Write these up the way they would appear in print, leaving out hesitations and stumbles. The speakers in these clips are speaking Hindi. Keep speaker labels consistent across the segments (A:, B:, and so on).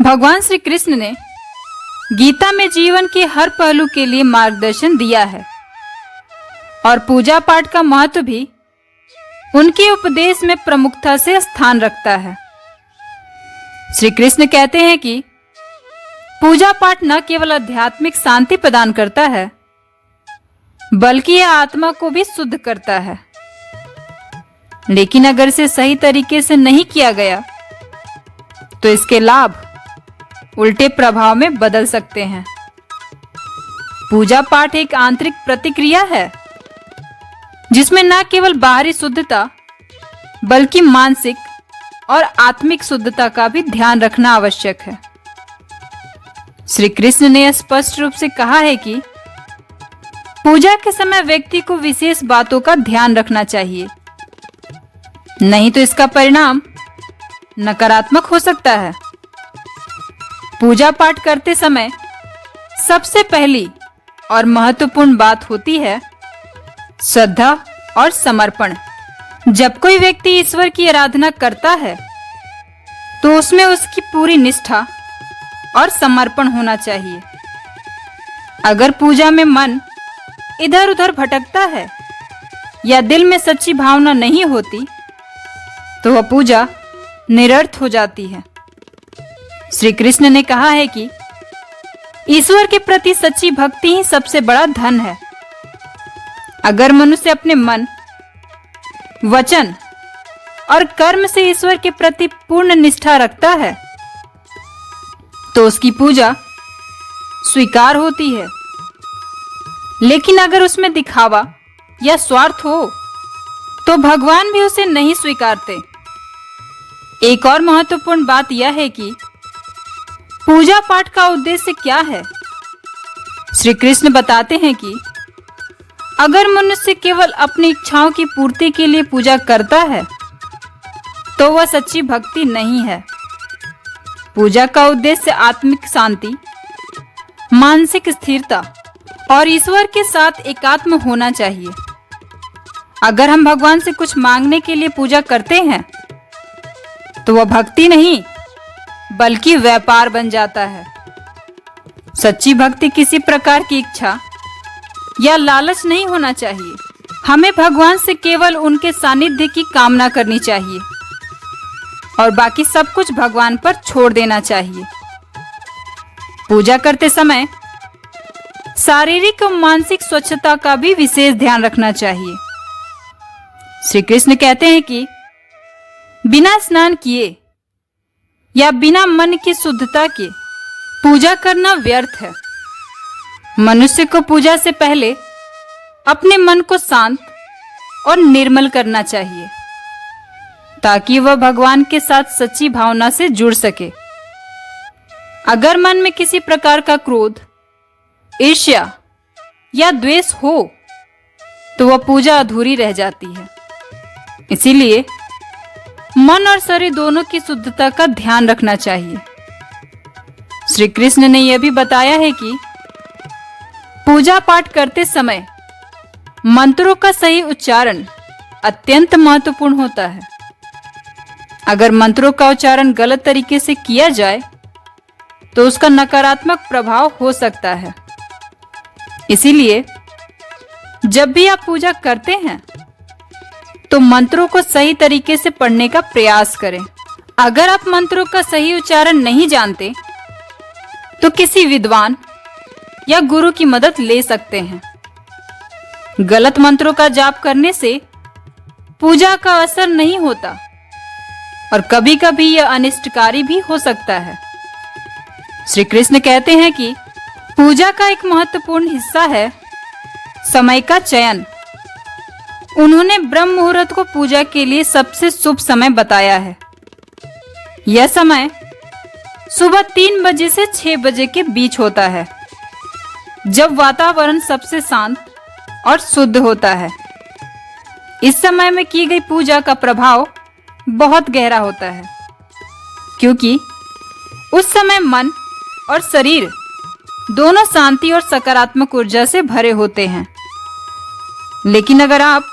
A: भगवान श्री कृष्ण ने गीता में जीवन के हर पहलू के लिए मार्गदर्शन दिया है और पूजा पाठ का महत्व भी उनके उपदेश में प्रमुखता से स्थान रखता है। श्री कृष्ण कहते हैं कि पूजा पाठ न केवल आध्यात्मिक शांति प्रदान करता है बल्कि यह आत्मा को भी शुद्ध करता है, लेकिन अगर इसे सही तरीके से नहीं किया गया तो इसके लाभ उल्टे प्रभाव में बदल सकते हैं। पूजा पाठ एक आंतरिक प्रतिक्रिया है जिसमें न केवल बाहरी शुद्धता बल्कि मानसिक और आत्मिक शुद्धता का भी ध्यान रखना आवश्यक है। श्री कृष्ण ने स्पष्ट रूप से कहा है कि पूजा के समय व्यक्ति को विशेष बातों का ध्यान रखना चाहिए, नहीं तो इसका परिणाम नकारात्मक हो सकता है। पूजा पाठ करते समय सबसे पहली और महत्वपूर्ण बात होती है श्रद्धा और समर्पण। जब कोई व्यक्ति ईश्वर की आराधना करता है तो उसमें उसकी पूरी निष्ठा और समर्पण होना चाहिए। अगर पूजा में मन इधर उधर भटकता है या दिल में सच्ची भावना नहीं होती तो वह पूजा निरर्थ हो जाती है। श्री कृष्ण ने कहा है कि ईश्वर के प्रति सच्ची भक्ति ही सबसे बड़ा धन है। अगर मनुष्य अपने मन, वचन और कर्म से ईश्वर के प्रति पूर्ण निष्ठा रखता है तो उसकी पूजा स्वीकार होती है, लेकिन अगर उसमें दिखावा या स्वार्थ हो तो भगवान भी उसे नहीं स्वीकारते। एक और महत्वपूर्ण बात यह है कि पूजा पाठ का उद्देश्य क्या है। श्री कृष्ण बताते हैं कि अगर मनुष्य केवल अपनी इच्छाओं की पूर्ति के लिए पूजा करता है तो वह सच्ची भक्ति नहीं है। पूजा का उद्देश्य आत्मिक शांति, मानसिक स्थिरता और ईश्वर के साथ एकात्म होना चाहिए। अगर हम भगवान से कुछ मांगने के लिए पूजा करते हैं तो वह भक्ति नहीं बल्कि व्यापार बन जाता है। सच्ची भक्ति किसी प्रकार की इच्छा या लालच नहीं होना चाहिए। हमें भगवान से केवल उनके सानिध्य की कामना करनी चाहिए और बाकी सब कुछ भगवान पर छोड़ देना चाहिए। पूजा करते समय शारीरिक और मानसिक स्वच्छता का भी विशेष ध्यान रखना चाहिए। श्री कृष्ण कहते हैं कि बिना स्नान किए या बिना मन की शुद्धता के पूजा करना व्यर्थ है। मनुष्य को पूजा से पहले अपने मन को शांत और निर्मल करना चाहिए ताकि वह भगवान के साथ सच्ची भावना से जुड़ सके। अगर मन में किसी प्रकार का क्रोध, ईर्ष्या या द्वेष हो तो वह पूजा अधूरी रह जाती है। इसीलिए मन और शरीर दोनों की शुद्धता का ध्यान रखना चाहिए। श्री कृष्ण ने यह भी बताया है कि पूजा पाठ करते समय मंत्रों का सही उच्चारण अत्यंत महत्वपूर्ण होता है। अगर मंत्रों का उच्चारण गलत तरीके से किया जाए तो उसका नकारात्मक प्रभाव हो सकता है। इसीलिए जब भी आप पूजा करते हैं तो मंत्रों को सही तरीके से पढ़ने का प्रयास करें। अगर आप मंत्रों का सही उच्चारण नहीं जानते तो किसी विद्वान या गुरु की मदद ले सकते हैं। गलत मंत्रों का जाप करने से पूजा का असर नहीं होता और कभी-कभी यह अनिष्टकारी भी हो सकता है। श्री कृष्ण कहते हैं कि पूजा का एक महत्वपूर्ण हिस्सा है समय का चयन। उन्होंने ब्रह्म मुहूर्त को पूजा के लिए सबसे शुभ समय बताया है। यह समय सुबह 3 बजे से 6 बजे के बीच होता है, जब वातावरण सबसे शांत और शुद्ध होता है। इस समय में की गई पूजा का प्रभाव बहुत गहरा होता है, क्योंकि उस समय मन और शरीर दोनों शांति और सकारात्मक ऊर्जा से भरे होते हैं। लेकिन अगर आप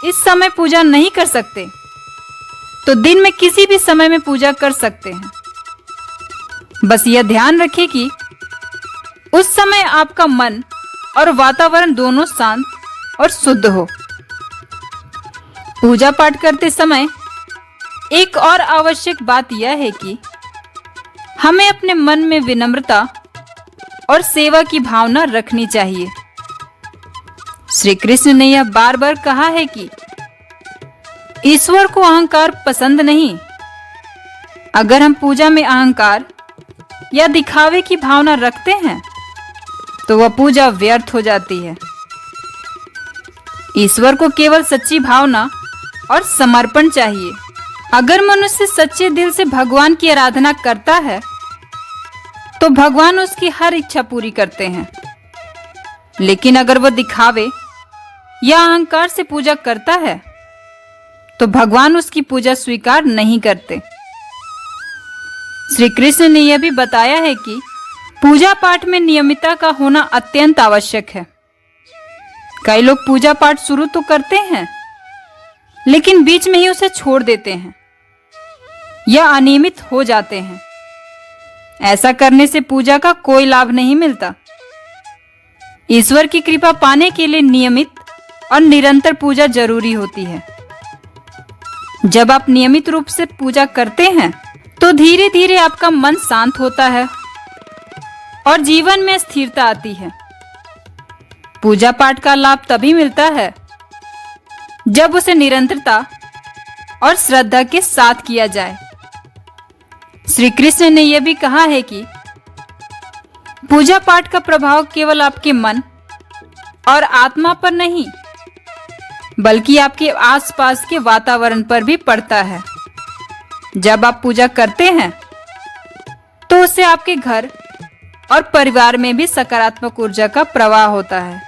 A: इस समय पूजा नहीं कर सकते तो दिन में किसी भी समय में पूजा कर सकते हैं। बस यह ध्यान रखें कि उस समय आपका मन और वातावरण दोनों शांत और शुद्ध हो। पूजा पाठ करते समय एक और आवश्यक बात यह है कि हमें अपने मन में विनम्रता और सेवा की भावना रखनी चाहिए। श्री कृष्ण ने यह बार बार कहा है कि ईश्वर को अहंकार पसंद नहीं। अगर हम पूजा में अहंकार या दिखावे की भावना रखते हैं तो वह पूजा व्यर्थ हो जाती है। ईश्वर को केवल सच्ची भावना और समर्पण चाहिए। अगर मनुष्य सच्चे दिल से भगवान की आराधना करता है तो भगवान उसकी हर इच्छा पूरी करते हैं। लेकिन अगर वह दिखावे या अहंकार से पूजा करता है तो भगवान उसकी पूजा स्वीकार नहीं करते। श्री कृष्ण ने यह भी बताया है कि पूजा पाठ में नियमितता का होना अत्यंत आवश्यक है। कई लोग पूजा पाठ शुरू तो करते हैं लेकिन बीच में ही उसे छोड़ देते हैं या अनियमित हो जाते हैं। ऐसा करने से पूजा का कोई लाभ नहीं मिलता। ईश्वर की कृपा पाने के लिए नियमित और निरंतर पूजा जरूरी होती है। जब आप नियमित रूप से पूजा करते हैं तो धीरे धीरे आपका मन शांत होता है और जीवन में स्थिरता आती है। पूजा पाठ का लाभ तभी मिलता है जब उसे निरंतरता और श्रद्धा के साथ किया जाए। श्री कृष्ण ने यह भी कहा है कि पूजा पाठ का प्रभाव केवल आपके मन और आत्मा पर नहीं बल्कि आपके आसपास के वातावरण पर भी पड़ता है। जब आप पूजा करते हैं तो उससे आपके घर और परिवार में भी सकारात्मक ऊर्जा का प्रवाह होता है।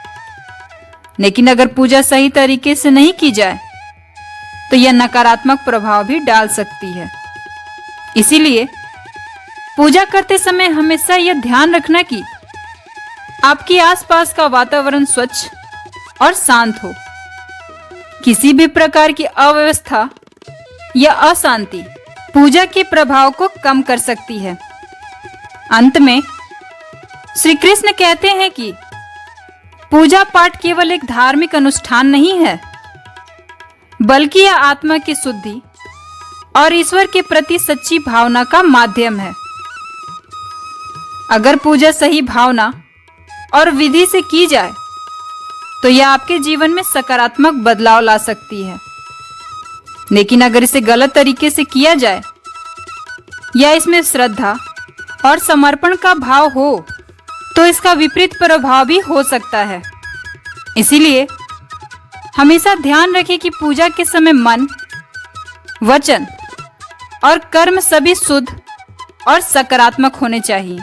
A: लेकिन अगर पूजा सही तरीके से नहीं की जाए तो यह नकारात्मक प्रभाव भी डाल सकती है। इसीलिए पूजा करते समय हमेशा यह ध्यान रखना कि आपके आसपास का वातावरण स्वच्छ और शांत हो। किसी भी प्रकार की अव्यवस्था या अशांति पूजा के प्रभाव को कम कर सकती है। अंत में श्री कृष्ण कहते हैं कि पूजा पाठ केवल एक धार्मिक अनुष्ठान नहीं है बल्कि यह आत्मा की शुद्धि और ईश्वर के प्रति सच्ची भावना का माध्यम है। अगर पूजा सही भावना और विधि से की जाए तो यह आपके जीवन में सकारात्मक बदलाव ला सकती है। लेकिन अगर इसे गलत तरीके से किया जाए या इसमें श्रद्धा और समर्पण का भाव हो तो इसका विपरीत प्रभाव भी हो सकता है। इसीलिए हमेशा ध्यान रखें कि पूजा के समय मन, वचन और कर्म सभी शुद्ध और सकारात्मक होने चाहिए।